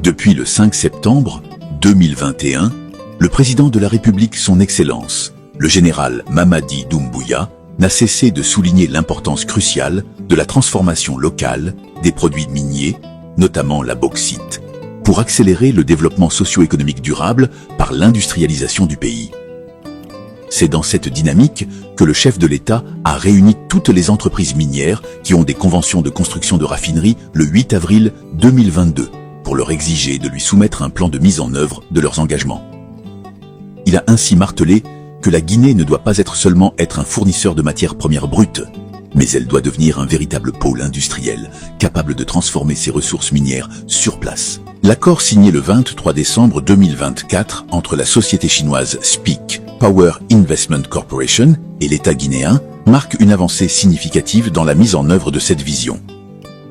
Depuis le 5 septembre 2021, le président de la République, son Excellence, le général Mamadi Doumbouya, n'a cessé de souligner l'importance cruciale de la transformation locale des produits miniers, notamment la bauxite, pour accélérer le développement socio-économique durable par l'industrialisation du pays. C'est dans cette dynamique que le chef de l'État a réuni toutes les entreprises minières qui ont des conventions de construction de raffineries le 8 avril 2022 pour leur exiger de lui soumettre un plan de mise en œuvre de leurs engagements. Il a ainsi martelé que la Guinée ne doit pas seulement être un fournisseur de matières premières brutes, mais elle doit devenir un véritable pôle industriel, capable de transformer ses ressources minières sur place. L'accord signé le 23 décembre 2024 entre la société chinoise SPIC Power Investment Corporation et l'État guinéen marque une avancée significative dans la mise en œuvre de cette vision.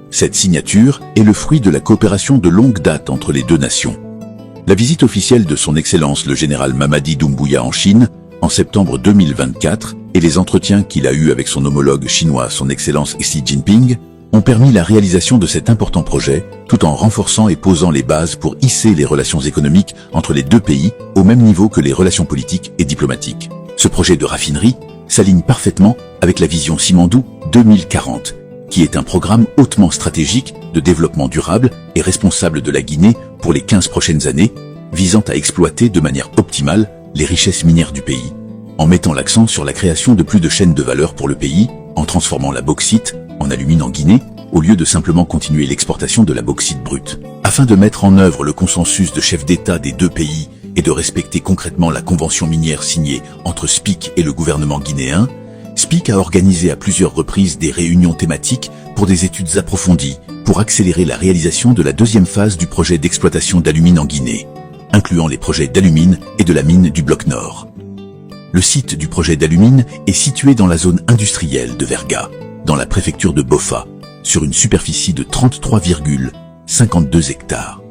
Cette signature est le fruit de la coopération de longue date entre les deux nations. La visite officielle de son Excellence le général Mamadi Doumbouya en Chine en septembre 2024 et les entretiens qu'il a eus avec son homologue chinois, son Excellence Xi Jinping, ont permis la réalisation de cet important projet, tout en renforçant et posant les bases pour hisser les relations économiques entre les deux pays au même niveau que les relations politiques et diplomatiques. Ce projet de raffinerie s'aligne parfaitement avec la vision Simandou 2040, qui est un programme hautement stratégique de développement durable et responsable de la Guinée pour les 15 prochaines années, visant à exploiter de manière optimale les richesses minières du pays, en mettant l'accent sur la création de plus de chaînes de valeur pour le pays, en transformant la bauxite en alumine en Guinée, au lieu de simplement continuer l'exportation de la bauxite brute. Afin de mettre en œuvre le consensus de chefs d'État des deux pays et de respecter concrètement la convention minière signée entre SPIC et le gouvernement guinéen, SPIC a organisé à plusieurs reprises des réunions thématiques pour des études approfondies pour accélérer la réalisation de la deuxième phase du projet d'exploitation d'alumine en Guinée, incluant les projets d'alumine et de la mine du Bloc Nord. Le site du projet d'alumine est situé dans la zone industrielle de Verga, dans la préfecture de Bofa, sur une superficie de 33,52 hectares.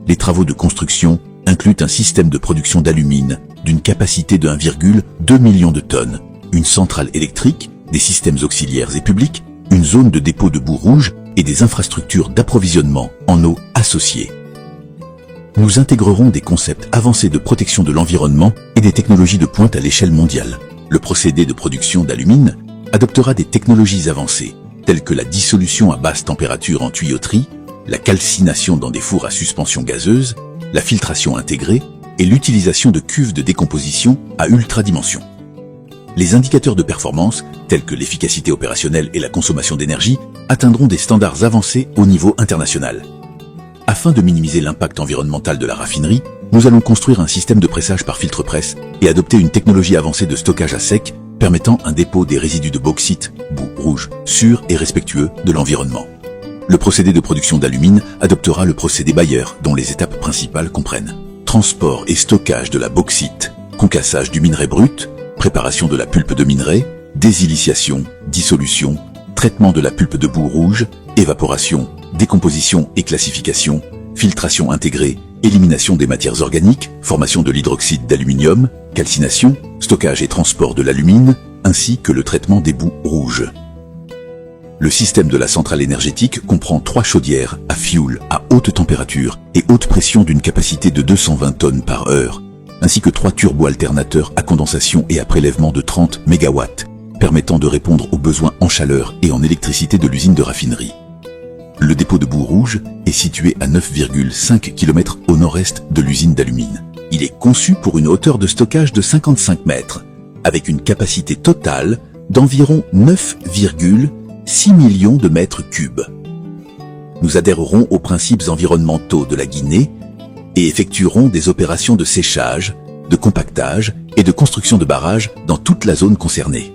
Les travaux de construction incluent un système de production d'alumine d'une capacité de 1,2 million de tonnes, une centrale électrique, des systèmes auxiliaires et publics, une zone de dépôt de boue rouge et des infrastructures d'approvisionnement en eau associées. Nous intégrerons des concepts avancés de protection de l'environnement et des technologies de pointe à l'échelle mondiale. Le procédé de production d'alumine adoptera des technologies avancées, telles que la dissolution à basse température en tuyauterie, la calcination dans des fours à suspension gazeuse, la filtration intégrée et l'utilisation de cuves de décomposition à ultradimension. Les indicateurs de performance, tels que l'efficacité opérationnelle et la consommation d'énergie, atteindront des standards avancés au niveau international. Afin de minimiser l'impact environnemental de la raffinerie, nous allons construire un système de pressage par filtre-presse et adopter une technologie avancée de stockage à sec permettant un dépôt des résidus de bauxite, boue rouge, sûr et respectueux de l'environnement. Le procédé de production d'alumine adoptera le procédé Bayer, dont les étapes principales comprennent transport et stockage de la bauxite, concassage du minerai brut, préparation de la pulpe de minerai, désiliciation, dissolution, traitement de la pulpe de boue rouge, évaporation, décomposition et classification, filtration intégrée, élimination des matières organiques, formation de l'hydroxyde d'aluminium, calcination, stockage et transport de l'alumine, ainsi que le traitement des boues rouges. Le système de la centrale énergétique comprend 3 chaudières à fioul à haute température et haute pression d'une capacité de 220 tonnes par heure, ainsi que 3 turbo-alternateurs à condensation et à prélèvement de 30 MW, permettant de répondre aux besoins en chaleur et en électricité de l'usine de raffinerie. Le dépôt de boue rouge est situé à 9,5 km au nord-est de l'usine d'alumine. Il est conçu pour une hauteur de stockage de 55 mètres, avec une capacité totale d'environ 9,6 millions de mètres cubes. Nous adhérerons aux principes environnementaux de la Guinée et effectuerons des opérations de séchage, de compactage et de construction de barrages dans toute la zone concernée.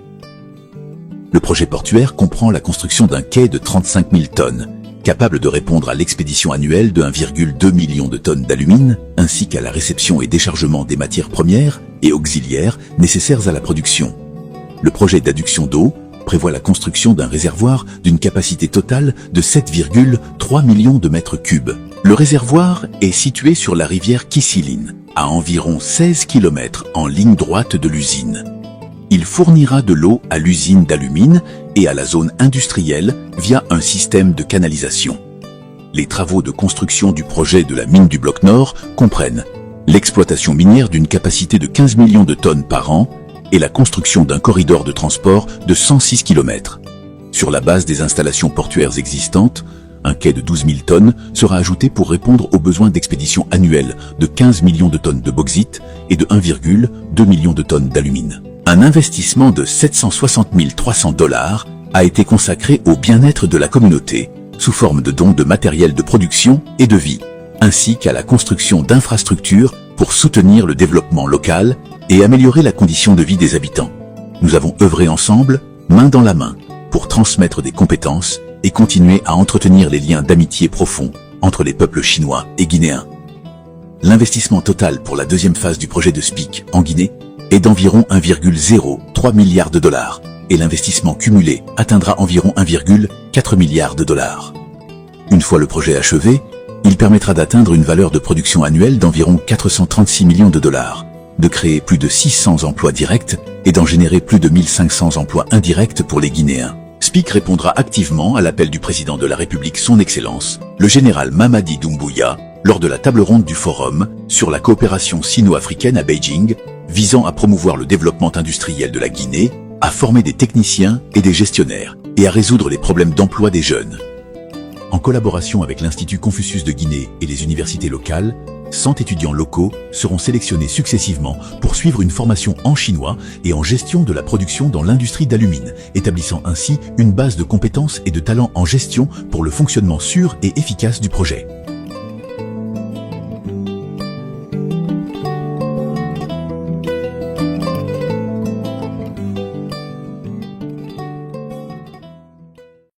Le projet portuaire comprend la construction d'un quai de 35 000 tonnes, capable de répondre à l'expédition annuelle de 1,2 million de tonnes d'alumine, ainsi qu'à la réception et déchargement des matières premières et auxiliaires nécessaires à la production. Le projet d'adduction d'eau prévoit la construction d'un réservoir d'une capacité totale de 7,3 millions de mètres cubes. Le réservoir est situé sur la rivière Kisiline, à environ 16 km en ligne droite de l'usine. Il fournira de l'eau à l'usine d'alumine et à la zone industrielle via un système de canalisation. Les travaux de construction du projet de la mine du Bloc Nord comprennent l'exploitation minière d'une capacité de 15 millions de tonnes par an et la construction d'un corridor de transport de 106 km. Sur la base des installations portuaires existantes, un quai de 12 000 tonnes sera ajouté pour répondre aux besoins d'expédition annuels de 15 millions de tonnes de bauxite et de 1,2 million de tonnes d'alumine. Un investissement de 760 300 $ a été consacré au bien-être de la communauté, sous forme de dons de matériel de production et de vie, ainsi qu'à la construction d'infrastructures pour soutenir le développement local et améliorer la condition de vie des habitants. Nous avons œuvré ensemble, main dans la main, pour transmettre des compétences et continuer à entretenir les liens d'amitié profonds entre les peuples chinois et guinéens. L'investissement total pour la deuxième phase du projet de SPIC en Guinée est d'environ 1,03 milliard de dollars et l'investissement cumulé atteindra environ 1,4 milliard de dollars. Une fois le projet achevé, il permettra d'atteindre une valeur de production annuelle d'environ 436 millions de dollars, de créer plus de 600 emplois directs et d'en générer plus de 1500 emplois indirects pour les Guinéens. SPIC répondra activement à l'appel du président de la République, son Excellence, le général Mamadi Doumbouya, lors de la table ronde du Forum sur la coopération sino-africaine à Beijing, visant à promouvoir le développement industriel de la Guinée, à former des techniciens et des gestionnaires, et à résoudre les problèmes d'emploi des jeunes. En collaboration avec l'Institut Confucius de Guinée et les universités locales, 100 étudiants locaux seront sélectionnés successivement pour suivre une formation en chinois et en gestion de la production dans l'industrie d'alumine, établissant ainsi une base de compétences et de talents en gestion pour le fonctionnement sûr et efficace du projet.